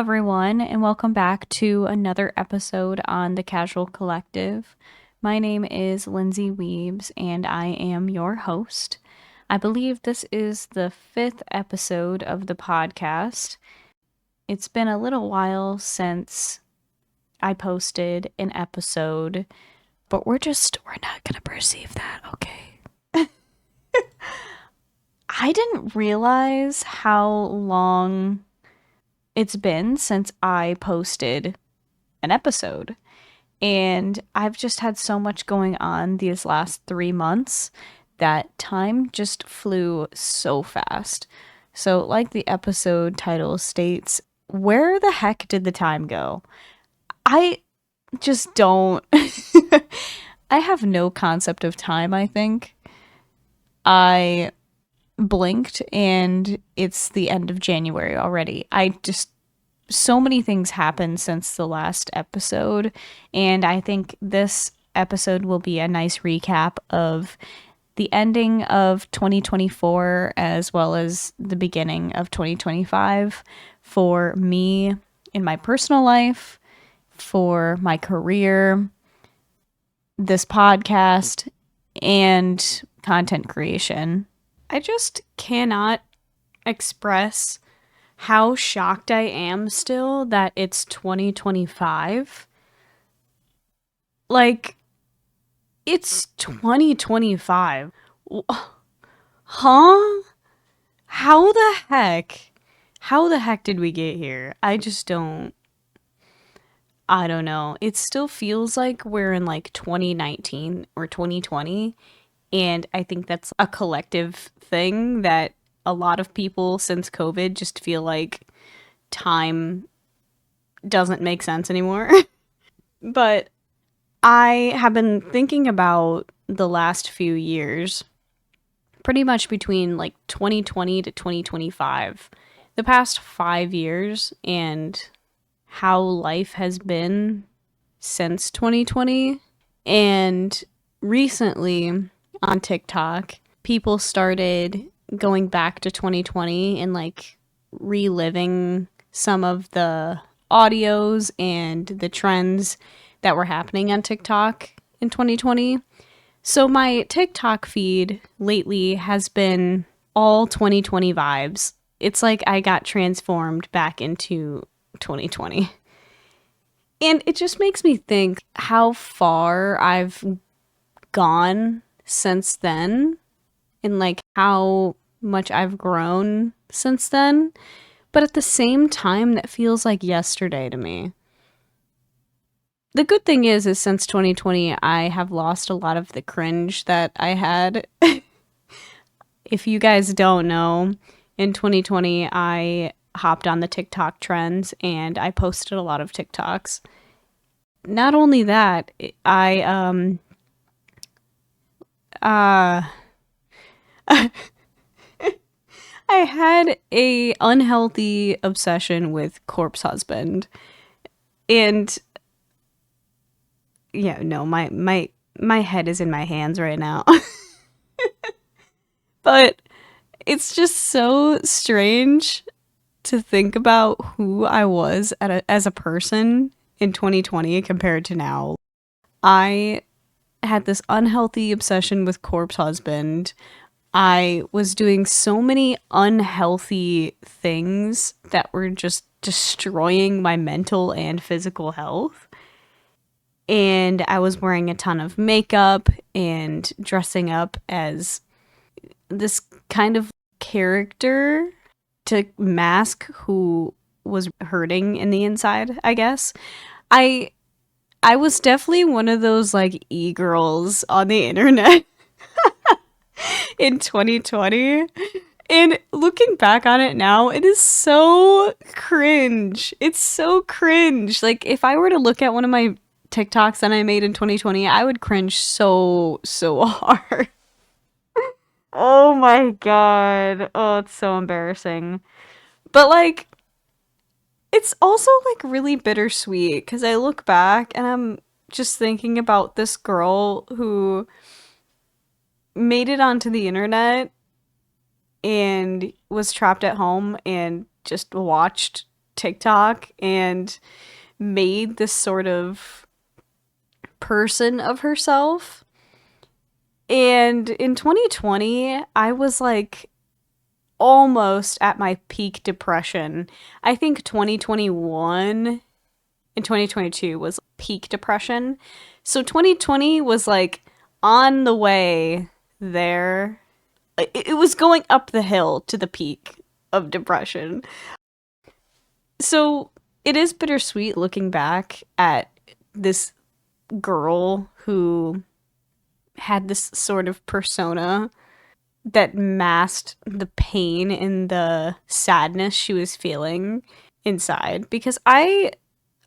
everyone, and welcome back to another episode on the Casual Collective. My name is Lindsay Weebs, and I am your host. I believe this is the fifth episode of the podcast. It's been a little while since I posted an episode, but we're not going to perceive that, okay? I didn't realize how long it's been since I posted an episode. And I've just had so much going on these last 3 months that time just flew so fast. So, like the episode title states, where the heck did the time go? I just don't. I have no concept of time, I think. I blinked and it's the end of January already. So many things happened since the last episode, and I think this episode will be a nice recap of the ending of 2024 as well as the beginning of 2025 for me in my personal life, for my career, this podcast, and content creation. I just cannot express how shocked I am still that it's 2025. Like, it's 2025. Huh? How the heck? How the heck did we get here? I don't know. It still feels like we're in like 2019 or 2020. And I think that's a collective thing that a lot of people since COVID just feel like time doesn't make sense anymore. But I have been thinking about the last few years, pretty much between like 2020 to 2025, the past 5 years, and how life has been since 2020. And recently on TikTok, people started going back to 2020 and like reliving some of the audios and the trends that were happening on TikTok in 2020. So my TikTok feed lately has been all 2020 vibes. It's like I got transformed back into 2020. And it just makes me think how far I've gone since then and like how much I've grown since then. But at the same time, that feels like yesterday to me. The good thing is since 2020, I have lost a lot of the cringe that I had. If you guys don't know, in 2020, I hopped on the TikTok trends and I posted a lot of TikToks. Not only that, uh, I had a unhealthy obsession with Corpse Husband. And yeah, no, my head is in my hands right now. But it's just so strange to think about who I was as a person in 2020 compared to now. I had this unhealthy obsession with Corpse Husband. I was doing so many unhealthy things that were just destroying my mental and physical health. And I was wearing a ton of makeup and dressing up as this kind of character to mask who was hurting in the inside, I guess. I I was definitely one of those like e-girls on the internet in 2020. And looking back on it now, it is so cringe. It's so cringe. Like if I were to look at one of my TikToks that I made in 2020, I would cringe so hard. Oh my god. Oh, it's so embarrassing. But like it's also like really bittersweet because I look back and I'm just thinking about this girl who made it onto the internet and was trapped at home and just watched TikTok and made this sort of person of herself. And in 2020, I was like almost at my peak depression. I think 2021 and 2022 was peak depression. So 2020 was like on the way there. It was going up the hill to the peak of depression. So it is bittersweet looking back at this girl who had this sort of persona that masked the pain and the sadness she was feeling inside. Because I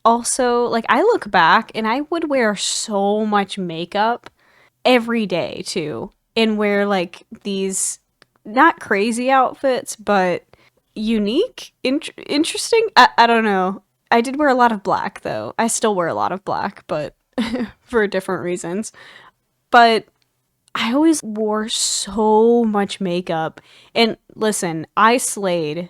also, like, I look back and I would wear so much makeup every day too, and wear like these not crazy outfits, but unique, interesting. I don't know. I did wear a lot of black though. I still wear a lot of black, but for different reasons. But I always wore so much makeup. And listen, I slayed.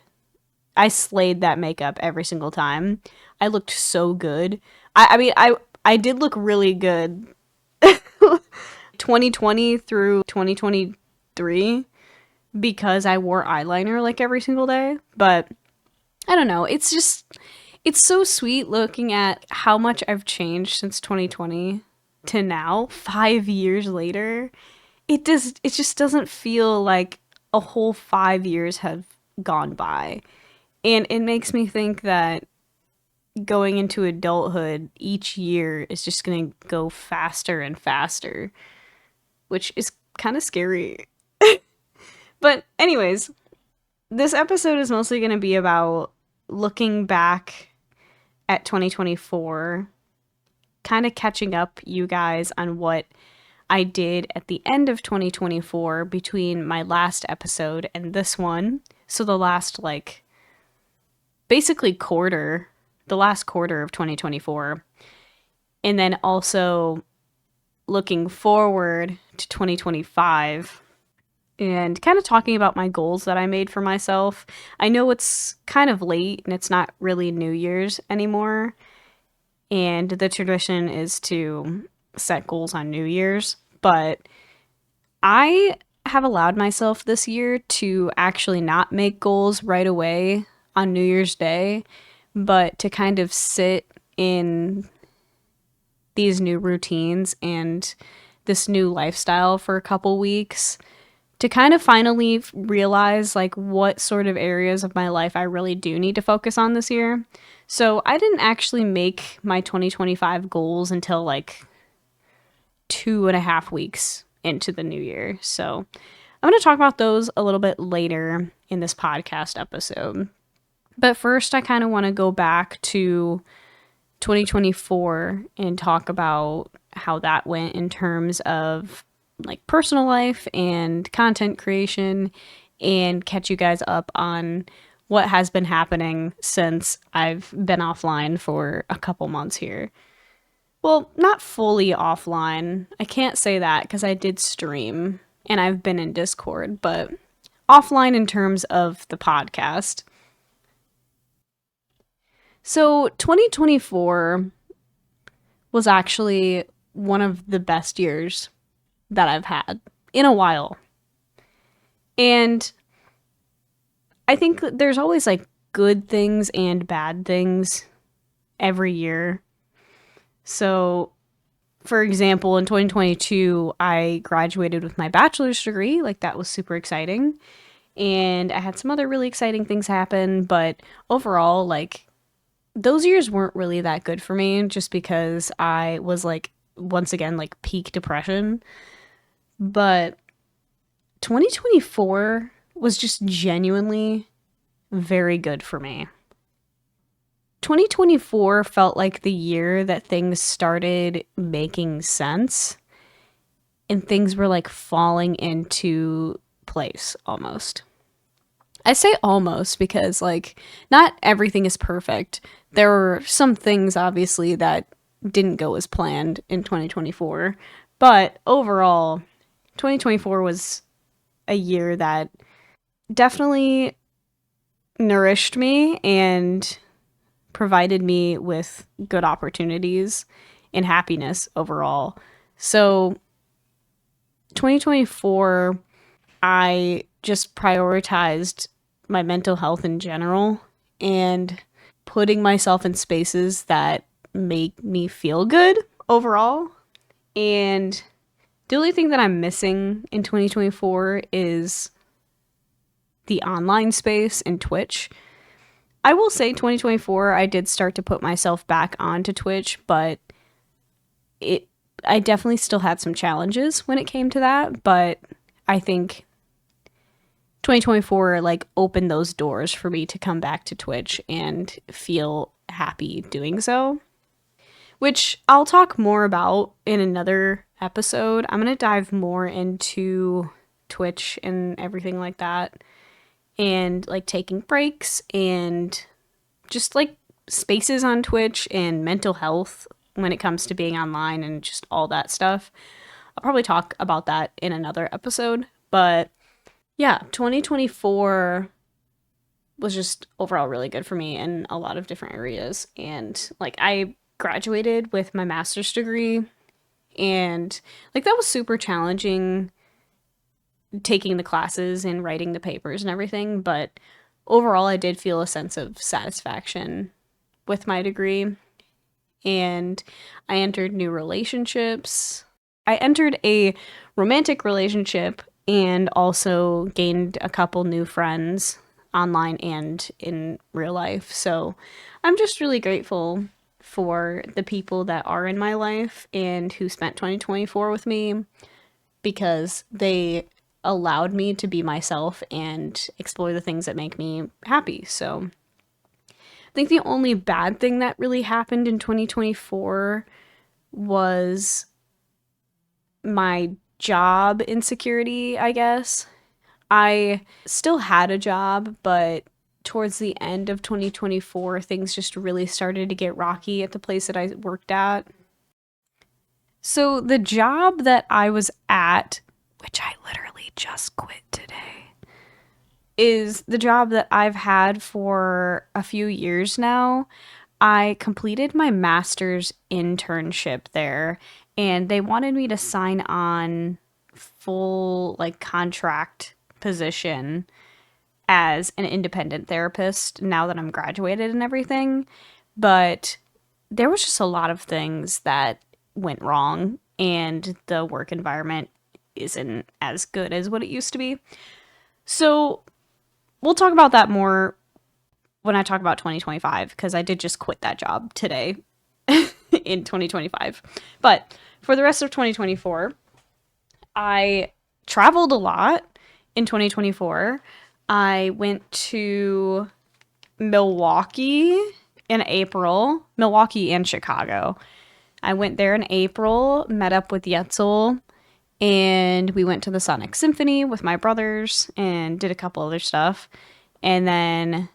I slayed that makeup every single time. I looked so good. I mean, I did look really good 2020 through 2023 because I wore eyeliner like every single day. But I don't know. It's so sweet looking at how much I've changed since 2020 to now, 5 years later. It just doesn't feel like a whole 5 years have gone by. And it makes me think that going into adulthood each year is just going to go faster and faster, which is kind of scary. But anyways, this episode is mostly going to be about looking back at 2024, kind of catching up you guys on what I did at the end of 2024 between my last episode and this one. So the last, like, basically the last quarter of 2024. And then also looking forward to 2025 and kind of talking about my goals that I made for myself. I know it's kind of late and it's not really New Year's anymore. And the tradition is to set goals on New Year's. But I have allowed myself this year to actually not make goals right away on New Year's Day, but to kind of sit in these new routines and this new lifestyle for a couple weeks to kind of finally realize like what sort of areas of my life I really do need to focus on this year. So I didn't actually make my 2025 goals until like 2.5 weeks into the new year. So I'm going to talk about those a little bit later in this podcast episode. But first, I kind of want to go back to 2024 and talk about how that went in terms of like personal life and content creation, and catch you guys up on what has been happening since I've been offline for a couple months here. Well, not fully offline. I can't say that because I did stream and I've been in Discord, but offline in terms of the podcast. So 2024 was actually one of the best years that I've had in a while. And I think there's always like good things and bad things every year. So, for example, in 2022, I graduated with my bachelor's degree. Like, that was super exciting. And I had some other really exciting things happen. But overall, like, those years weren't really that good for me just because I was like, once again, like peak depression. But 2024 was just genuinely very good for me. 2024 felt like the year that things started making sense and things were like falling into place almost. I say almost because like not everything is perfect. There were some things obviously that didn't go as planned in 2024, but overall 2024 was a year that definitely nourished me and provided me with good opportunities and happiness overall. So 2024, I just prioritized my mental health in general and putting myself in spaces that make me feel good overall. And the only thing that I'm missing in 2024 is the online space and Twitch. I will say 2024, I did start to put myself back onto Twitch, but it I definitely still had some challenges when it came to that, but I think 2024 like opened those doors for me to come back to Twitch and feel happy doing so, which I'll talk more about in another episode. I'm going to dive more into Twitch and everything like that, and like taking breaks and just like spaces on Twitch and mental health when it comes to being online and just all that stuff. I'll probably talk about that in another episode. But yeah, 2024 was just overall really good for me in a lot of different areas. And like I graduated with my master's degree, and like that was super challenging taking the classes and writing the papers and everything, but overall I did feel a sense of satisfaction with my degree. And I entered new relationships. I entered a romantic relationship and also gained a couple new friends online and in real life. So I'm just really grateful for the people that are in my life and who spent 2024 with me, because they allowed me to be myself and explore the things that make me happy. So I think the only bad thing that really happened in 2024 was my job insecurity, I guess. I still had a job, but towards the end of 2024, things just really started to get rocky at the place that I worked at. So the job that I was at, which I literally just quit today, is the job that I've had for a few years now. I completed my master's internship there, and they wanted me to sign on full like contract position as an independent therapist now that I'm graduated and everything. But there was just a lot of things that went wrong, and the work environment isn't as good as what it used to be. So we'll talk about that more when I talk about 2025, because I did just quit that job today in 2025. But for the rest of 2024, I traveled a lot in 2024. I went to Milwaukee in April, Milwaukee and Chicago. I went there in April, met up with Yetzel, and we went to the Sonic Symphony with my brothers and did a couple other stuff. And then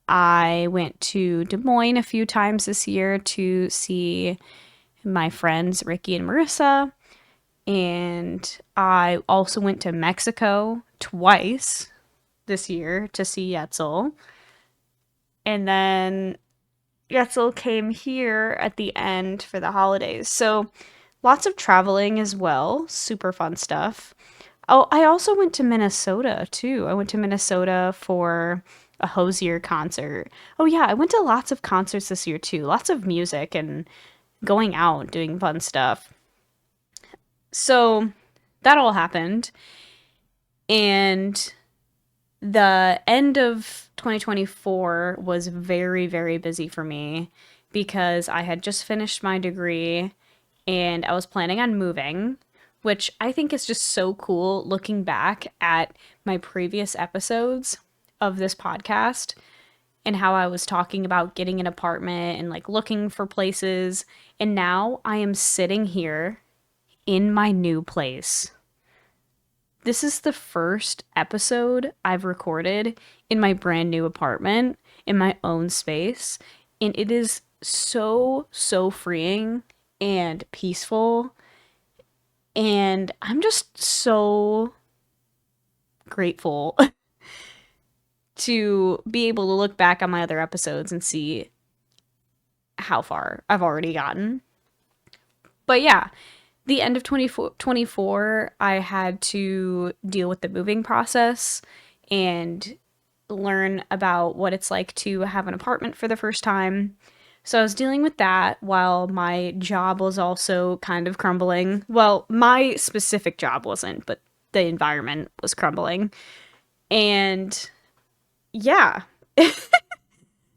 I went to Des Moines a few times this year to see my friends Ricky and Marissa. And I also went to Mexico twice this year to see Yetzel. And then Yetzel came here at the end for the holidays. So lots of traveling as well. Super fun stuff. Oh, I also went to Minnesota too. I went to Minnesota for a Hosier concert. Oh yeah, I went to lots of concerts this year too. Lots of music and going out, doing fun stuff. So that all happened. And the end of 2024 was very, very busy for me because I had just finished my degree and I was planning on moving, which I think is just so cool looking back at my previous episodes of this podcast and how I was talking about getting an apartment and like looking for places. And now I am sitting here in my new place. This is the first episode I've recorded in my brand new apartment, in my own space, and it is so, so freeing and peaceful. And I'm just so grateful to be able to look back on my other episodes and see how far I've already gotten. But yeah, the end of 2024, I had to deal with the moving process and learn about what it's like to have an apartment for the first time. So I was dealing with that while my job was also kind of crumbling. Well, my specific job wasn't, but the environment was crumbling. And yeah,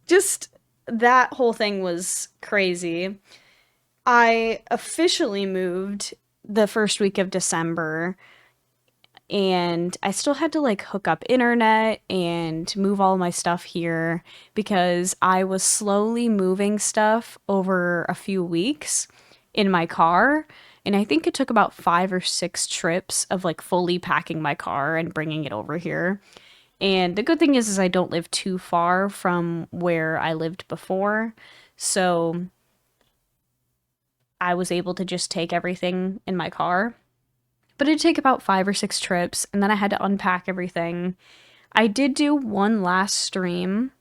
just that whole thing was crazy. I officially moved the first week of December, and I still had to like hook up internet and move all my stuff here because I was slowly moving stuff over a few weeks in my car. And I think it took about 5 or 6 trips of like fully packing my car and bringing it over here. And the good thing is I don't live too far from where I lived before. So I was able to just take everything in my car. But it'd take about 5 or 6 trips, and then I had to unpack everything. I did do one last stream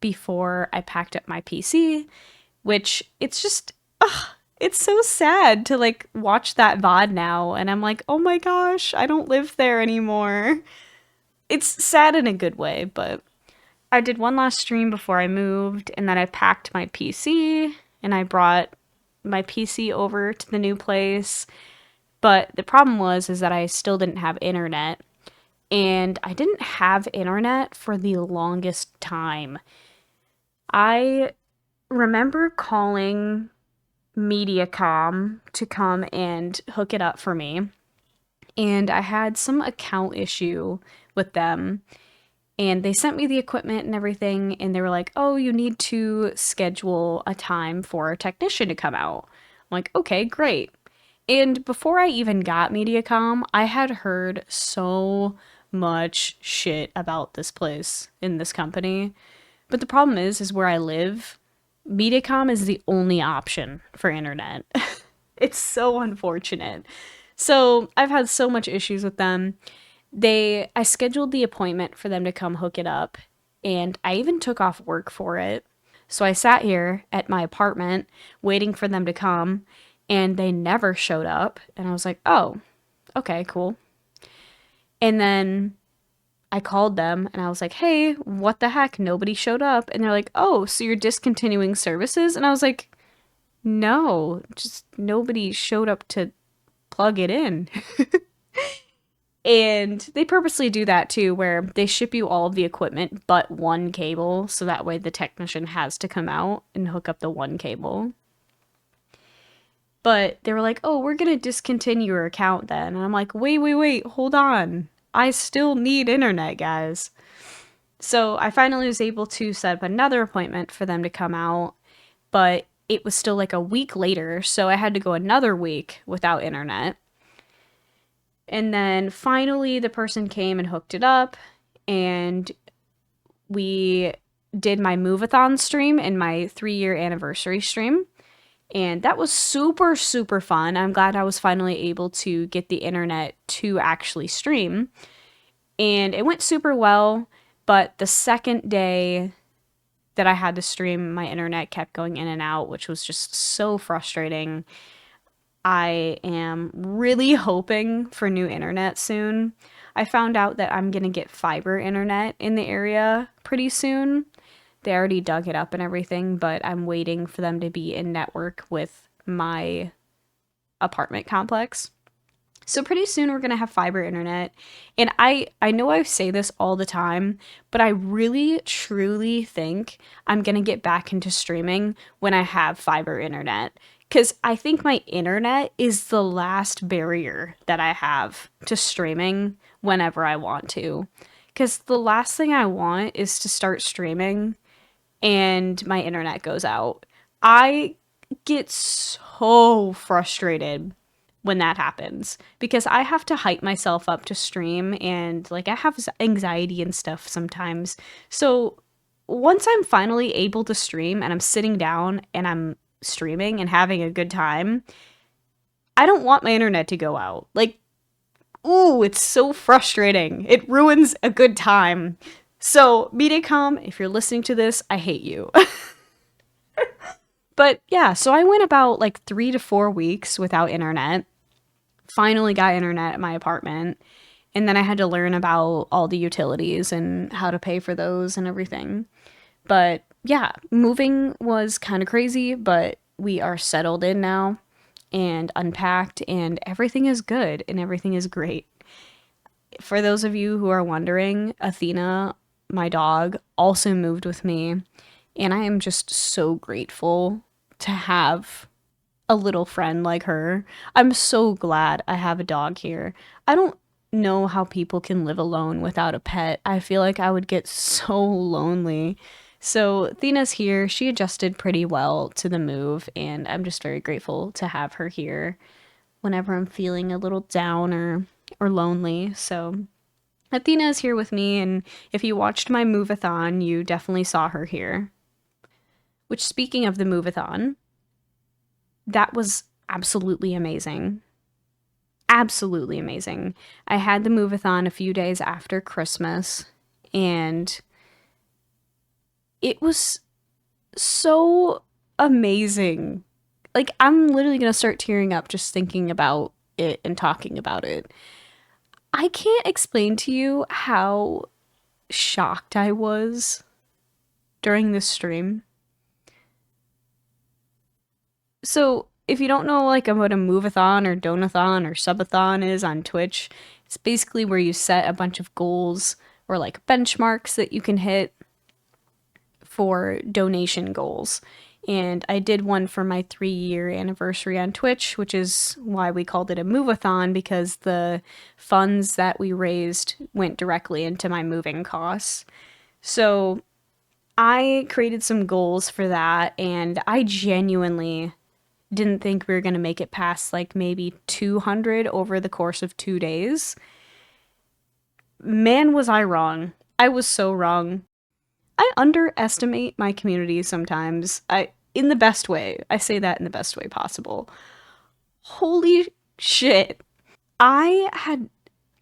before I packed up my PC, which it's just, ugh, it's so sad to like watch that VOD now, and I'm like, oh my gosh, I don't live there anymore. It's sad in a good way, but I did one last stream before I moved, and then I packed my PC, and I brought my PC over to the new place. But the problem was is that I still didn't have internet, and I didn't have internet for the longest time. I remember calling Mediacom to come and hook it up for me, and I had some account issue with them, and they sent me the equipment and everything, and they were like, "Oh, you need to schedule a time for a technician to come out." I'm like, "Okay, great." And before I even got Mediacom, I had heard so much shit about this place in this company. But the problem is where I live, Mediacom is the only option for internet. It's so unfortunate. So I've had so much issues with them. I scheduled the appointment for them to come hook it up, and I even took off work for it. So I sat here at my apartment waiting for them to come, and they never showed up. And I was like, oh, okay, cool. And then I called them and I was like, hey, what the heck? Nobody showed up. And they're like, oh, so you're discontinuing services? And I was like, no, just nobody showed up to plug it in. And they purposely do that too, where they ship you all of the equipment but one cable. So that way the technician has to come out and hook up the one cable. But they were like, oh, we're going to discontinue your account then. And I'm like, wait, hold on. I still need internet, guys. So I finally was able to set up another appointment for them to come out, but it was still like a week later, so I had to go another week without internet. And then finally the person came and hooked it up, and we did my move-a-thon stream and my 3-year anniversary stream. And that was super, super fun. I'm glad I was finally able to get the internet to actually stream. And it went super well, but the second day that I had to stream, my internet kept going in and out, which was just so frustrating. I am really hoping for new internet soon. I found out that I'm going to get fiber internet in the area pretty soon. They already dug it up and everything, but I'm waiting for them to be in network with my apartment complex. So pretty soon we're going to have fiber internet. And I know I say this all the time, but I really truly think I'm going to get back into streaming when I have fiber internet. Because I think my internet is the last barrier that I have to streaming whenever I want to. Because the last thing I want is to start streaming and my internet goes out. I get so frustrated when that happens because I have to hype myself up to stream, and like I have anxiety and stuff sometimes. So once I'm finally able to stream and I'm sitting down and I'm streaming and having a good time, I don't want my internet to go out. Like, ooh, it's so frustrating. It ruins a good time. So, Mediacom, if you're listening to this, I hate you. But yeah, so I went about like 3 to 4 weeks without internet. Finally got internet at my apartment. And then I had to learn about all the utilities and how to pay for those and everything. But yeah, moving was kind of crazy, but we are settled in now and unpacked, and everything is good and everything is great. For those of you who are wondering, Athena, my dog, also moved with me, and I am just so grateful to have a little friend like her. I'm so glad I have a dog here. I don't know how people can live alone without a pet. I feel like I would get so lonely. So Athena's here. She adjusted pretty well to the move, and I'm just very grateful to have her here whenever I'm feeling a little down or lonely. So Athena is here with me, and if you watched my move-a-thon, you definitely saw her here. Which, speaking of the move-a-thon, that was absolutely amazing. Absolutely amazing. I had the move-a-thon a few days after Christmas, and it was so amazing. Like, I'm literally gonna start tearing up just thinking about it and talking about it. I can't explain to you how shocked I was during this stream. So, if you don't know like what a move-a-thon or donathon or subathon is on Twitch, it's basically where you set a bunch of goals or like benchmarks that you can hit for donation goals. And I did one for my 3-year anniversary on Twitch, which is why we called it a move-a-thon, because the funds that we raised went directly into my moving costs. So I created some goals for that, and I genuinely didn't think we were going to make it past like maybe 200 over the course of 2 days. Man, was I wrong. I was so wrong. I underestimate my community sometimes. In the best way. I say that in the best way possible. Holy shit. I had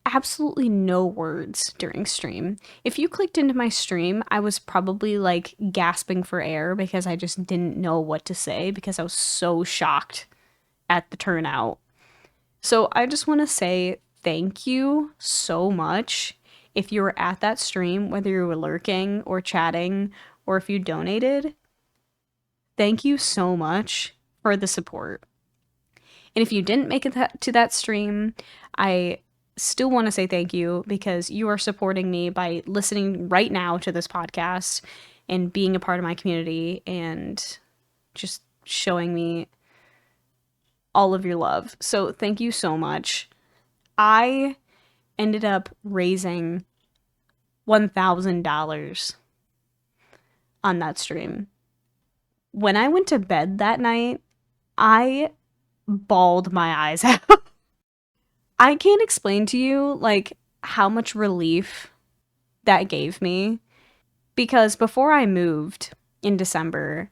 absolutely no words during stream. If you clicked into my stream, I was probably like gasping for air because I just didn't know what to say because I was so shocked at the turnout. So I just want to say thank you so much. If you were at that stream, whether you were lurking or chatting or if you donated, thank you so much for the support. And if you didn't make it to that stream, I still want to say thank you because you are supporting me by listening right now to this podcast and being a part of my community and just showing me all of your love. So thank you so much. I ended up raising $1,000 on that stream. When I went to bed that night, I bawled my eyes out. I can't explain to you like how much relief that gave me, because before I moved in December,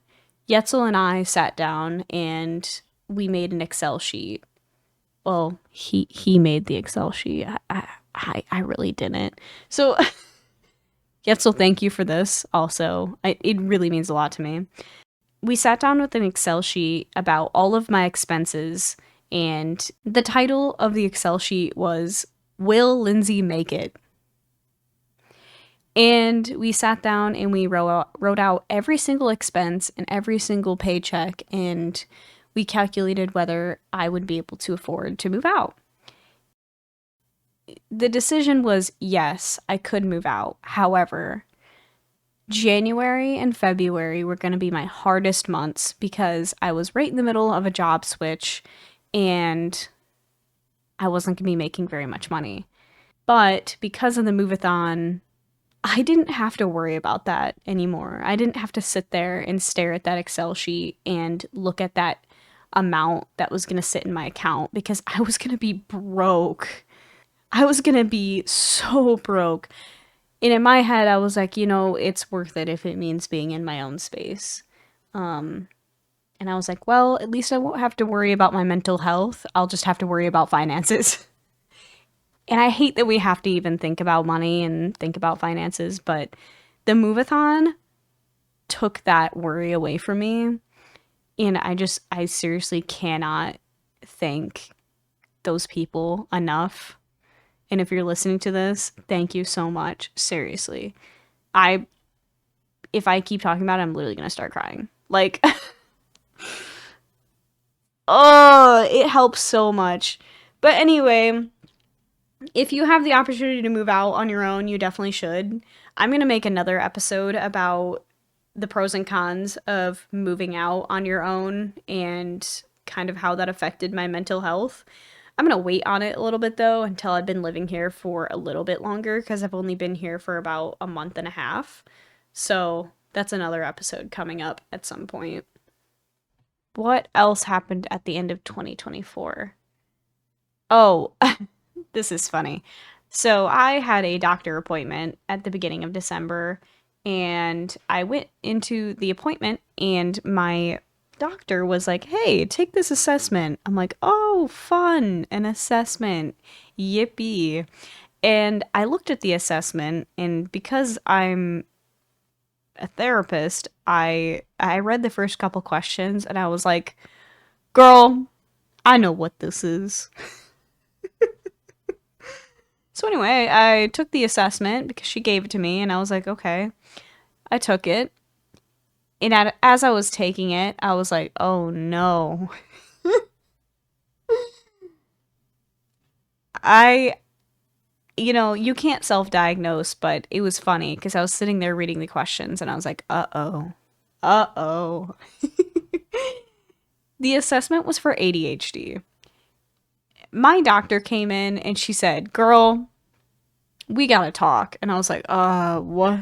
Yetzel and I sat down and we made an Excel sheet. Well, he made the Excel sheet. I really didn't. So Yetzel, thank you for this also. It really means a lot to me. We sat down with an Excel sheet about all of my expenses, and the title of the Excel sheet was Will Lindsay Make It? And we sat down and we wrote out every single expense and every single paycheck, and we calculated whether I would be able to afford to move out. The decision was yes, I could move out. However, January and February were going to be my hardest months because I was right in the middle of a job switch and I wasn't going to be making very much money. But because of the move-a-thon, I didn't have to worry about that anymore. I didn't have to sit there and stare at that Excel sheet and look at that amount that was going to sit in my account because I was going to be broke. I was going to be so broke. And in my head, I was like, it's worth it if it means being in my own space. And I was like, well, at least I won't have to worry about my mental health. I'll just have to worry about finances. And I hate that we have to even think about money and think about finances, but the move-a-thon took that worry away from me. And I seriously cannot thank those people enough. And if you're listening to this, thank you so much. Seriously. I if I keep talking about it, I'm literally gonna start crying. Like, oh, it helps so much. But anyway, if you have the opportunity to move out on your own, you definitely should. I'm gonna make another episode about the pros and cons of moving out on your own and kind of how that affected my mental health. I'm gonna wait on it a little bit though until I've been living here for a little bit longer because I've only been here for about a month and a half. So that's another episode coming up at some point. What else happened at the end of 2024? Oh, this is funny. So I had a doctor appointment at the beginning of December, and I went into the appointment, and my doctor was like, "Hey, take this assessment." I'm like, "Oh, fun, an assessment. Yippee." And I looked at the assessment, and because I'm a therapist, I read the first couple questions and I was like, "Girl, I know what this is." So anyway, I took the assessment because she gave it to me and I was like, "Okay." I took it. And as I was taking it, I was like, "Oh no." I you can't self-diagnose, but it was funny because I was sitting there reading the questions and I was like, "Uh-oh. Uh-oh." The assessment was for ADHD. My doctor came in and she said, "Girl, we gotta talk." And I was like, what?"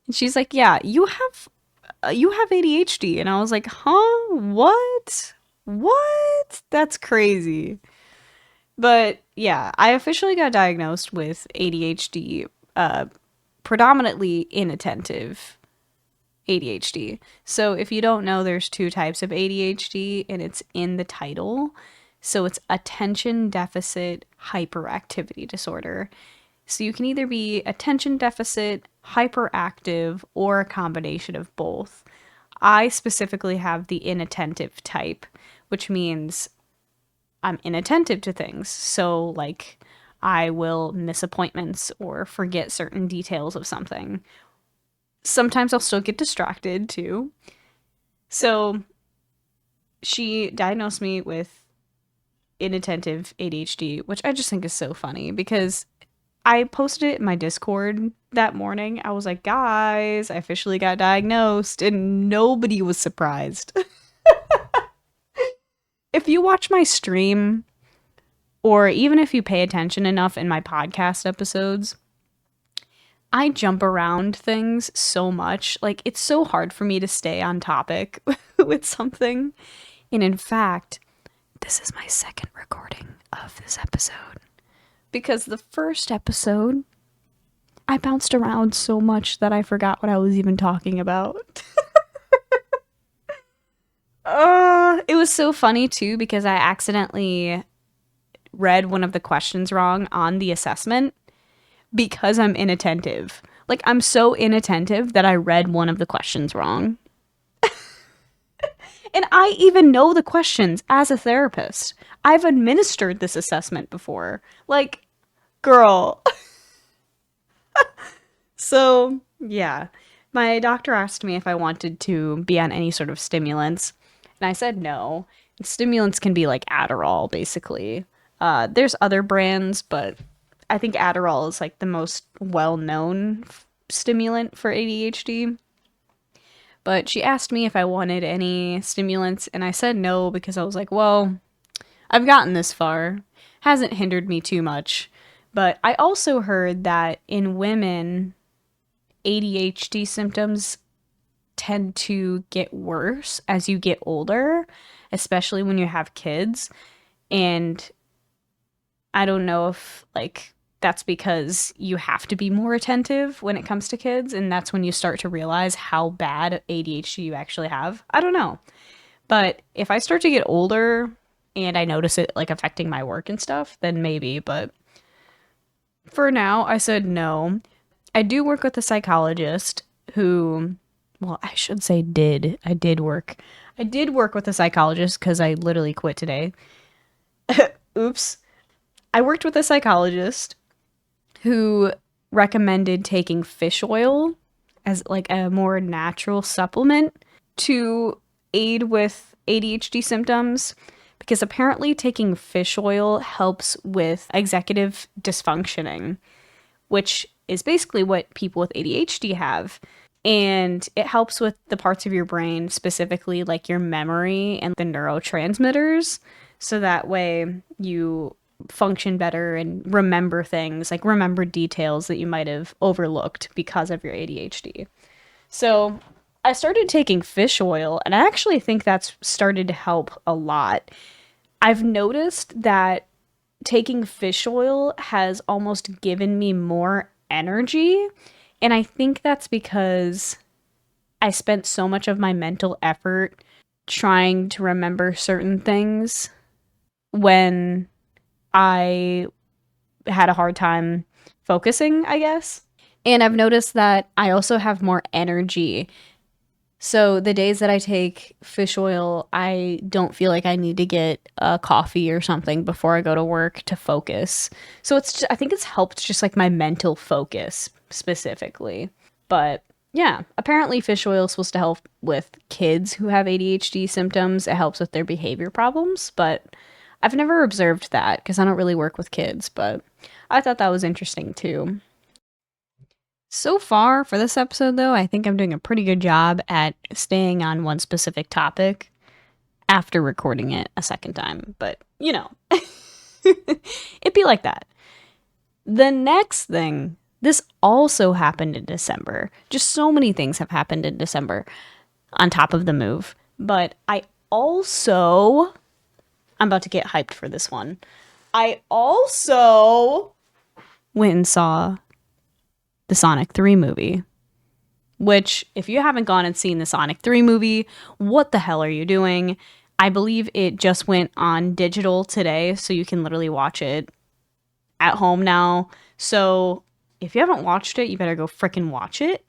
And she's like, "Yeah, you have ADHD." And I was like, "Huh? What? What? That's crazy." But yeah, I officially got diagnosed with ADHD, predominantly inattentive ADHD. So if you don't know, there's two types of ADHD and it's in the title. So it's attention deficit hyperactivity disorder. So you can either be attention deficit, hyperactive, or a combination of both. I specifically have the inattentive type, which means I'm inattentive to things. So, like, I will miss appointments or forget certain details of something. Sometimes I'll still get distracted too. So, she diagnosed me with inattentive ADHD, which I just think is so funny because I posted it in my Discord that morning. I was like, "Guys, I officially got diagnosed," and nobody was surprised. If you watch my stream, or even if you pay attention enough in my podcast episodes, I jump around things so much. Like, it's so hard for me to stay on topic with something. And in fact, this is my second recording of this episode. Because the first episode, I bounced around so much that I forgot what I was even talking about. It was so funny too because I accidentally read one of the questions wrong on the assessment because I'm inattentive. Like, I'm so inattentive that I read one of the questions wrong. And I even know the questions as a therapist. I've administered this assessment before. Like, girl. So, yeah. My doctor asked me if I wanted to be on any sort of stimulants, and I said no. Stimulants can be like Adderall, basically. There's other brands, but I think Adderall is like the most well-known stimulant for ADHD. But she asked me if I wanted any stimulants, and I said no because I was like, well, I've gotten this far. Hasn't hindered me too much. But I also heard that in women, ADHD symptoms tend to get worse as you get older, especially when you have kids. And I don't know if, like, that's because you have to be more attentive when it comes to kids, and that's when you start to realize how bad ADHD you actually have. I don't know. But if I start to get older and I notice it, like, affecting my work and stuff, then maybe. But for now, I said no. I do work with a psychologist who well, I should say did. I did work with a psychologist because I literally quit today. Oops. I worked with a psychologist who recommended taking fish oil as like a more natural supplement to aid with ADHD symptoms because apparently taking fish oil helps with executive dysfunctioning, which is basically what people with ADHD have. And it helps with the parts of your brain, specifically like your memory and the neurotransmitters. So that way you function better and remember things, like remember details that you might have overlooked because of your ADHD. So I started taking fish oil, and I actually think that's started to help a lot. I've noticed that taking fish oil has almost given me more energy. And I think that's because I spent so much of my mental effort trying to remember certain things when I had a hard time focusing, I guess. And I've noticed that I also have more energy. So the days that I take fish oil, I don't feel like I need to get a coffee or something before I go to work to focus. So I think it's helped just like my mental focus specifically. But yeah, apparently fish oil is supposed to help with kids who have ADHD symptoms. It helps with their behavior problems, but I've never observed that because I don't really work with kids, but I thought that was interesting too. So far for this episode, though, I think I'm doing a pretty good job at staying on one specific topic after recording it a second time. But, it'd be like that. The next thing, this also happened in December. Just so many things have happened in December on top of the move. But I'm about to get hyped for this one. I also went and saw the Sonic 3 movie. Which, if you haven't gone and seen the Sonic 3 movie, what the hell are you doing? I believe it just went on digital today, so you can literally watch it at home now. So, if you haven't watched it, you better go frickin' watch it.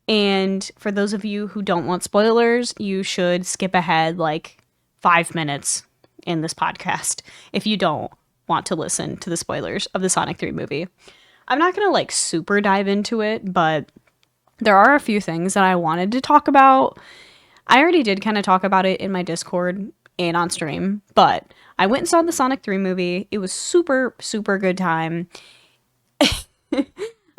And for those of you who don't want spoilers, you should skip ahead like 5 minutes in this podcast if you don't want to listen to the spoilers of the Sonic 3 movie. I'm not gonna like super dive into it, but there are a few things that I wanted to talk about. I already did kind of talk about it in my Discord and on stream, but I went and saw the Sonic 3 movie. It was super, super good time.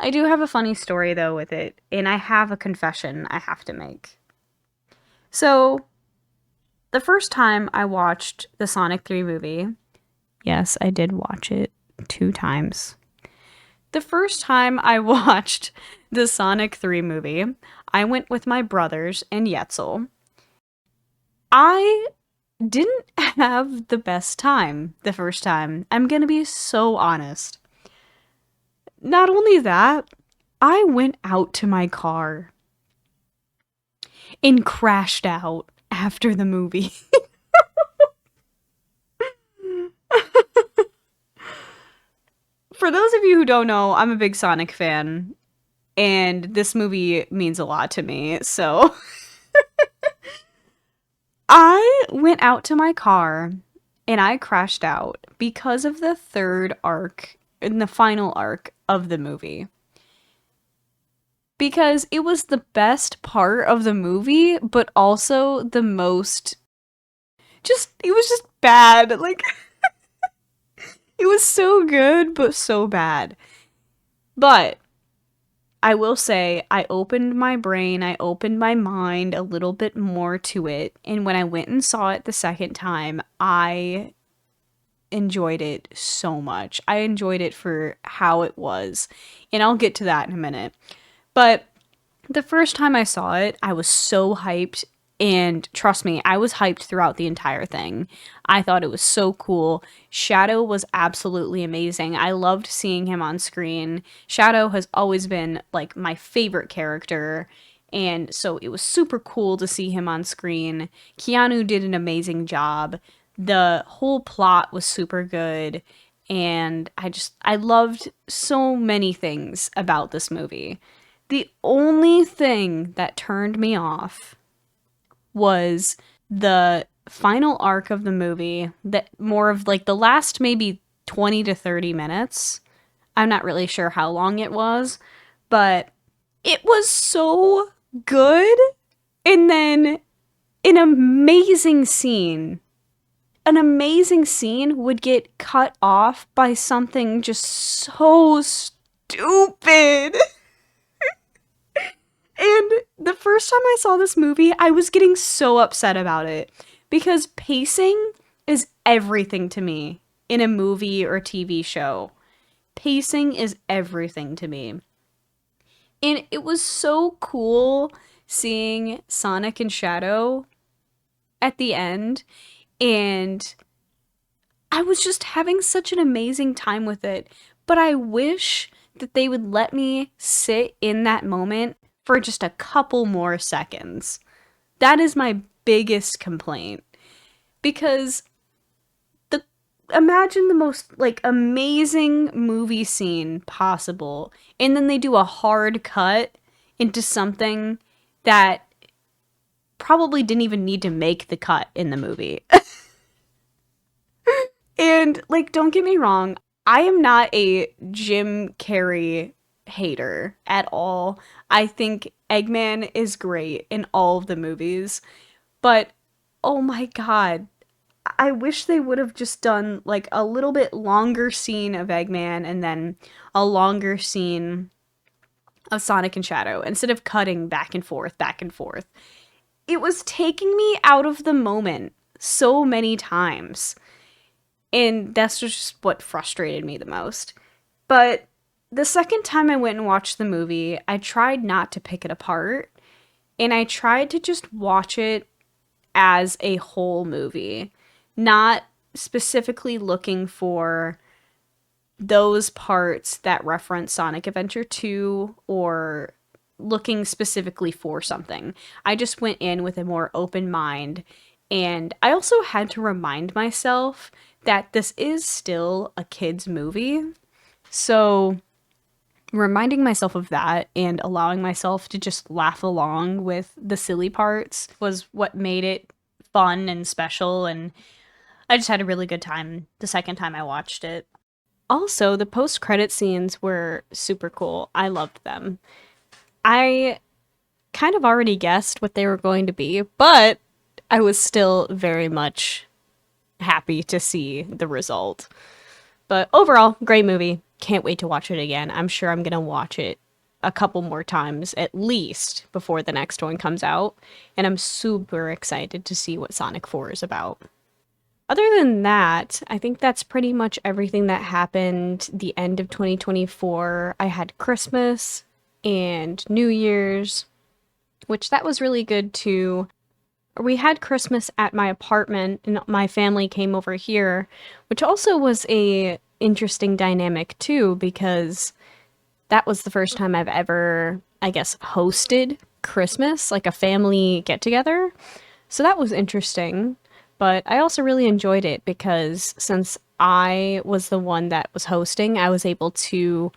I do have a funny story though with it, and I have a confession I have to make. So, the first time I watched the Sonic 3 movie, yes, I did watch it 2 times. The first time I watched the Sonic 3 movie, I went with my brothers and Yetzel. I didn't have the best time the first time. I'm gonna be so honest. Not only that, I went out to my car and crashed out after the movie. For those of you who don't know, I'm a big Sonic fan, and this movie means a lot to me, so I went out to my car and I crashed out because of the third arc and the final arc of the movie. Because it was the best part of the movie, but also the most it was just bad. Like it was so good, but so bad. But I will say, I opened my brain, I opened my mind a little bit more to it. And when I went and saw it the second time, I enjoyed it so much. I enjoyed it for how it was. And I'll get to that in a minute. But the first time I saw it, I was so hyped. And trust me, I was hyped throughout the entire thing. I thought it was so cool. Shadow was absolutely amazing. I loved seeing him on screen. Shadow has always been like my favorite character. And so it was super cool to see him on screen. Keanu did an amazing job. The whole plot was super good. And I loved so many things about this movie. The only thing that turned me off was the final arc of the movie, that more of like the last maybe 20 to 30 minutes. I'm not really sure how long it was, but it was so good. And then an amazing scene would get cut off by something just so stupid. And the first time I saw this movie, I was getting so upset about it because pacing is everything to me in a movie or TV show. Pacing is everything to me. And it was so cool seeing Sonic and Shadow at the end, and I was just having such an amazing time with it. But I wish that they would let me sit in that moment for just a couple more seconds. That is my biggest complaint. Because imagine the most like amazing movie scene possible, and then they do a hard cut into something that probably didn't even need to make the cut in the movie. And like, don't get me wrong, I am not a Jim Carrey hater at all. I think Eggman is great in all of the movies, but oh my god, I wish they would have just done like a little bit longer scene of Eggman and then a longer scene of Sonic and Shadow instead of cutting back and forth, back and forth. It was taking me out of the moment so many times. And that's just what frustrated me the most. But the second time I went and watched the movie, I tried not to pick it apart. And I tried to just watch it as a whole movie, not specifically looking for those parts that reference Sonic Adventure 2 or looking specifically for something. I just went in with a more open mind, and I also had to remind myself that this is still a kid's movie. So reminding myself of that and allowing myself to just laugh along with the silly parts was what made it fun and special, and I just had a really good time the second time I watched it. Also, the post-credit scenes were super cool. I loved them. I kind of already guessed what they were going to be, but I was still very much happy to see the result. But overall, great movie. Can't wait to watch it again. I'm sure I'm going to watch it a couple more times at least before the next one comes out. And I'm super excited to see what Sonic 4 is about. Other than that, I think that's pretty much everything that happened the end of 2024. I had Christmas and New Year's, which that was really good too. We had Christmas at my apartment and my family came over here, which also was a interesting dynamic too, because that was the first time I've ever, I guess, hosted Christmas, like a family get together. So that was interesting. But I also really enjoyed it because since I was the one that was hosting, I was able to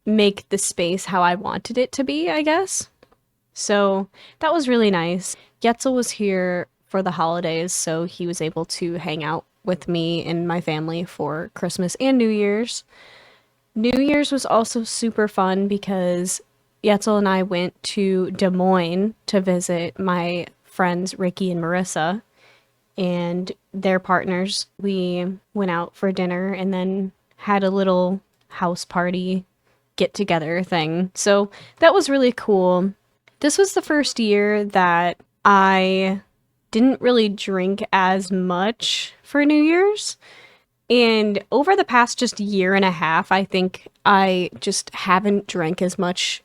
make the space how I wanted it to be, I guess. So that was really nice. Yetzel was here for the holidays, so he was able to hang out with me and my family for Christmas and New Year's. New Year's was also super fun because Yetzel and I went to Des Moines to visit my friends Ricky and Marissa and their partners. We went out for dinner and then had a little house party get together thing. So that was really cool. This was the first year that I didn't really drink as much for New Year's. And over the past just year and a half, I think I just haven't drank as much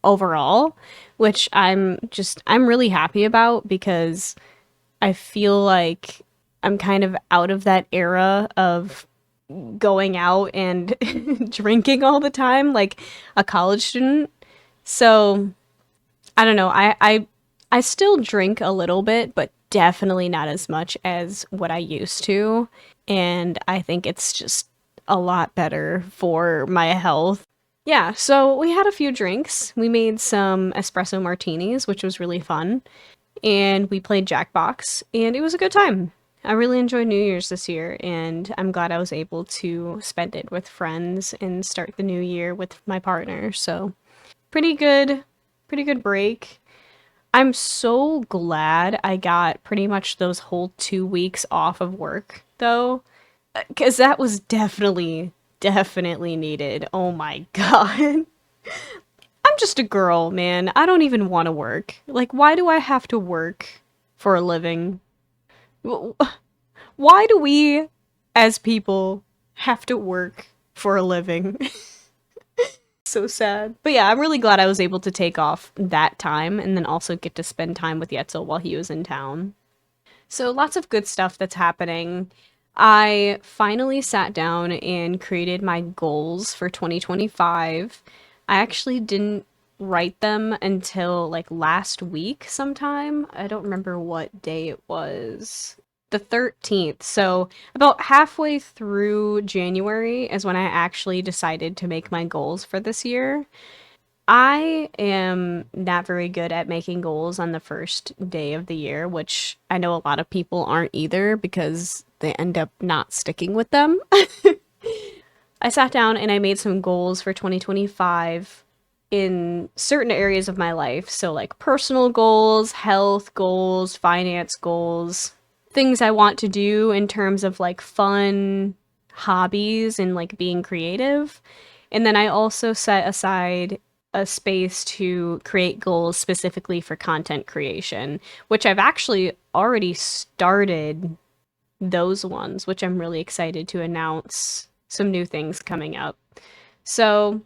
overall, which I'm really happy about because I feel like I'm kind of out of that era of going out and drinking all the time like a college student. So I don't know. I still drink a little bit, but definitely not as much as what I used to. And I think it's just a lot better for my health. Yeah, so we had a few drinks. We made some espresso martinis, which was really fun, and we played Jackbox, and it was a good time. I really enjoyed New Year's this year, and I'm glad I was able to spend it with friends and start the new year with my partner. So, pretty good, pretty good break. I'm so glad I got pretty much those whole 2 weeks off of work, though, because that was definitely needed. Oh my God. I'm just a girl, man. I don't even want to work. Like, why do I have to work for a living? Why do we, as people, have to work for a living? So sad. But yeah, I'm really glad I was able to take off that time and then also get to spend time with Yetzel while he was in town. So lots of good stuff that's happening. I finally sat down and created my goals for 2025. I actually didn't write them until like last week sometime. I don't remember what day it was. The 13th. So about halfway through January is when I actually decided to make my goals for this year. I am not very good at making goals on the first day of the year, which I know a lot of people aren't either because they end up not sticking with them. I sat down and I made some goals for 2025 in certain areas of my life. So, like personal goals, health goals, finance goals, things I want to do in terms of like fun hobbies and like being creative. And then I also set aside a space to create goals specifically for content creation, which I've actually already started those ones, which I'm really excited to announce some new things coming up. So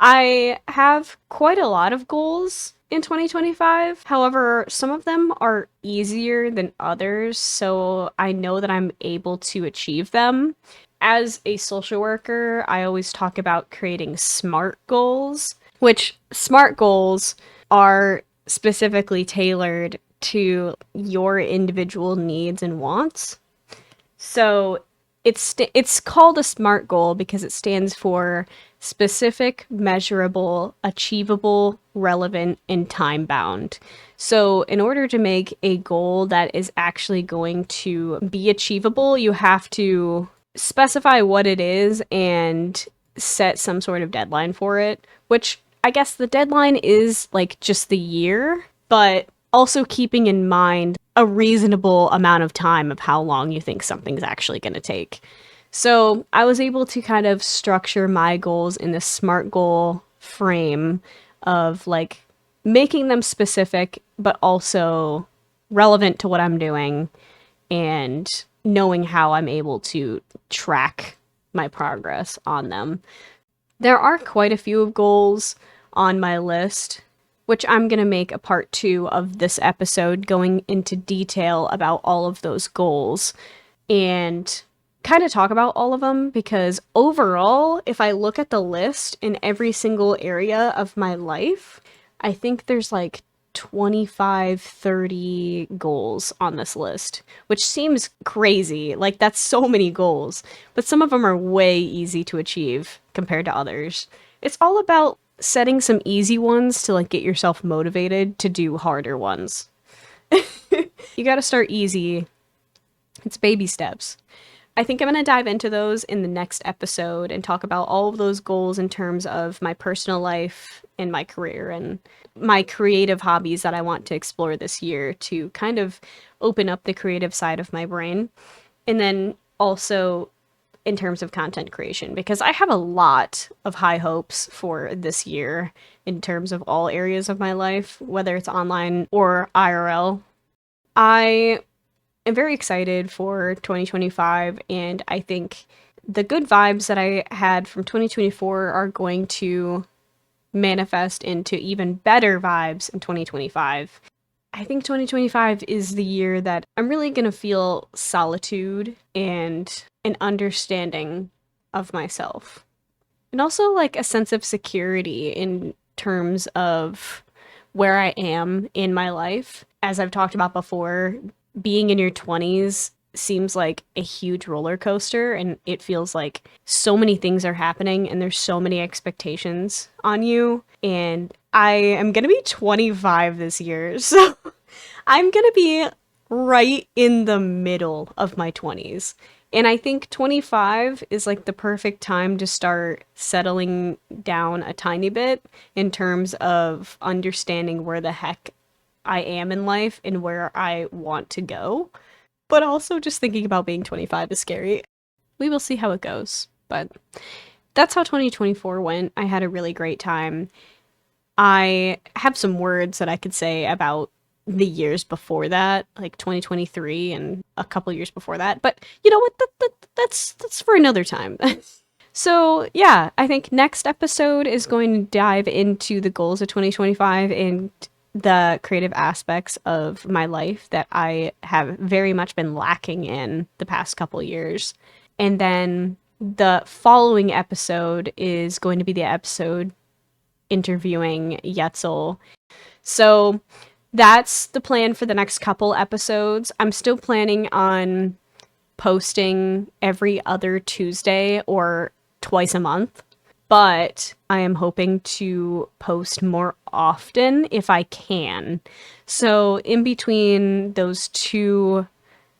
I have quite a lot of goals in 2025. However, some of them are easier than others, so I know that I'm able to achieve them. As a social worker, I always talk about creating SMART goals, which SMART goals are specifically tailored to your individual needs and wants. So it's called a SMART goal because it stands for specific, measurable, achievable, relevant, and time bound. So, in order to make a goal that is actually going to be achievable, you have to specify what it is and set some sort of deadline for it, which I guess the deadline is like just the year, but also keeping in mind a reasonable amount of time of how long you think something's actually going to take. So I was able to kind of structure my goals in this SMART goal frame of like making them specific, but also relevant to what I'm doing and knowing how I'm able to track my progress on them. There are quite a few goals on my list, which I'm going to make a part two of this episode going into detail about all of those goals and kind of talk about all of them because overall, if I look at the list in every single area of my life, I think there's like 25, 30 goals on this list, which seems crazy. Like, that's so many goals, but some of them are way easy to achieve compared to others. It's all about setting some easy ones to like get yourself motivated to do harder ones. You got to start easy. It's baby steps. I think I'm going to dive into those in the next episode and talk about all of those goals in terms of my personal life and my career and my creative hobbies that I want to explore this year to kind of open up the creative side of my brain. And then also in terms of content creation, because I have a lot of high hopes for this year in terms of all areas of my life, whether it's online or IRL. I am very excited for 2025, and I think the good vibes that I had from 2024 are going to manifest into even better vibes in 2025. I think 2025 is the year that I'm really going to feel solitude and an understanding of myself. And also like a sense of security in terms of where I am in my life. As I've talked about before, being in your 20s seems like a huge roller coaster, and it feels like so many things are happening and there's so many expectations on you. And I am going to be 25 this year. So I'm going to be right in the middle of my 20s. And I think 25 is like the perfect time to start settling down a tiny bit in terms of understanding where the heck I am in life and where I want to go. But also just thinking about being 25 is scary. We will see how it goes. But that's how 2024 went. I had a really great time. I have some words that I could say about the years before that, like 2023 and a couple years before that. But you know what? That's for another time. So, yeah, I think next episode is going to dive into the goals of 2025 and the creative aspects of my life that I have very much been lacking in the past couple years. And then the following episode is going to be the episode interviewing Yetzel. So that's the plan for the next couple episodes. I'm still planning on posting every other Tuesday or twice a month, but I am hoping to post more often if I can. So in between those two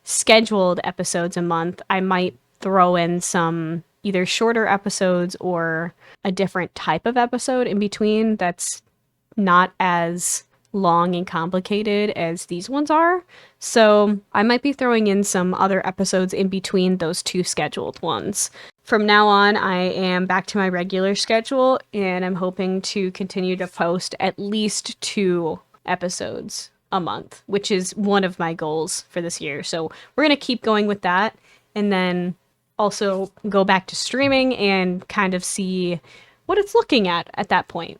scheduled episodes a month, I might throw in some either shorter episodes or a different type of episode in between that's not as long and complicated as these ones are. So I might be throwing in some other episodes in between those two scheduled ones. From now on, I am back to my regular schedule, and I'm hoping to continue to post at least 2 episodes a month, which is one of my goals for this year. So we're going to keep going with that, and then also go back to streaming and kind of see what it's looking at that point.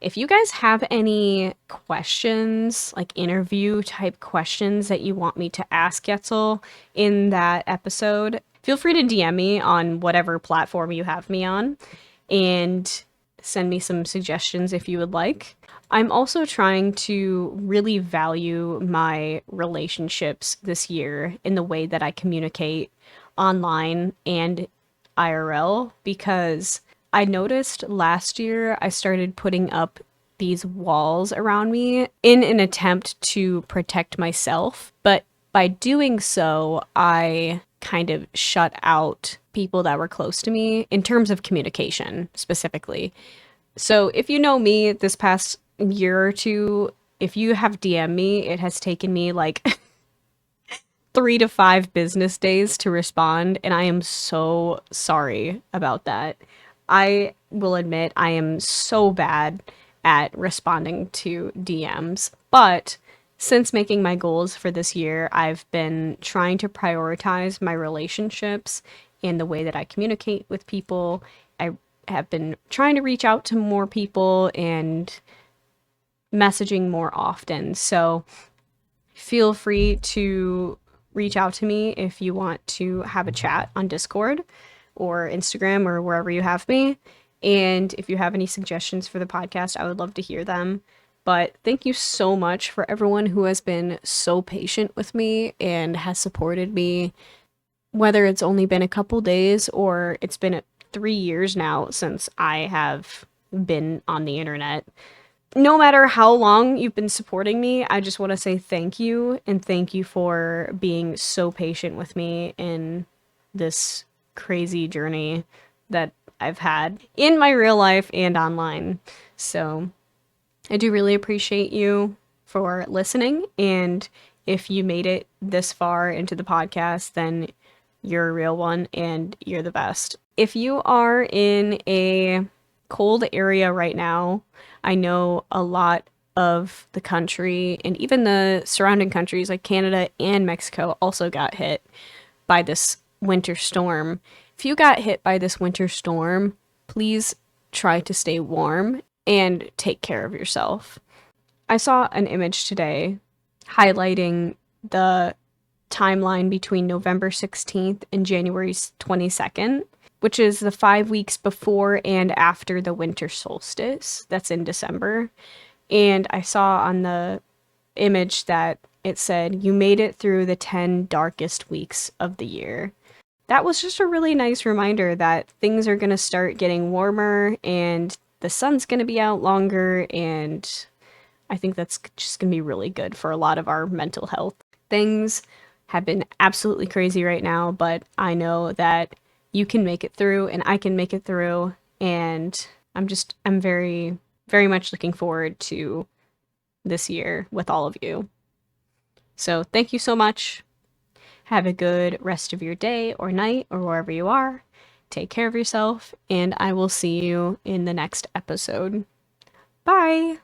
If you guys have any questions, like interview type questions that you want me to ask Yetzel in that episode, feel free to DM me on whatever platform you have me on and send me some suggestions if you would like. I'm also trying to really value my relationships this year in the way that I communicate online and IRL, because I noticed last year I started putting up these walls around me in an attempt to protect myself. But by doing so, I kind of shut out people that were close to me in terms of communication specifically. So if you know me this past year or two, if you have DM me, it has taken me like 3 to 5 business days to respond, and I am so sorry about that. I will admit I am so bad at responding to DMs, but since making my goals for this year, I've been trying to prioritize my relationships and the way that I communicate with people. I have been trying to reach out to more people and messaging more often. So feel free to reach out to me if you want to have a chat on Discord or Instagram or wherever you have me. And if you have any suggestions for the podcast, I would love to hear them. But thank you so much for everyone who has been so patient with me and has supported me, whether it's only been a couple days or it's been 3 years now since I have been on the internet. No matter how long you've been supporting me, I just want to say thank you, and thank you for being so patient with me in this crazy journey that I've had in my real life and online. So I do really appreciate you for listening, and if you made it this far into the podcast, then you're a real one and you're the best. If you are in a cold area right now, I know a lot of the country and even the surrounding countries like Canada and Mexico also got hit by this winter storm. If you got hit by this winter storm, please try to stay warm and take care of yourself. I saw an image today highlighting the timeline between November 16th and January 22nd, which is the 5 weeks before and after the winter solstice. That's in December. And I saw on the image that it said, "You made it through the 10 darkest weeks of the year." That was just a really nice reminder that things are going to start getting warmer and the sun's going to be out longer, and I think that's just going to be really good for a lot of our mental health. Things have been absolutely crazy right now, but I know that you can make it through and I can make it through, and I'm very, very much looking forward to this year with all of you. So thank you so much. Have a good rest of your day or night or wherever you are. Take care of yourself, and I will see you in the next episode. Bye!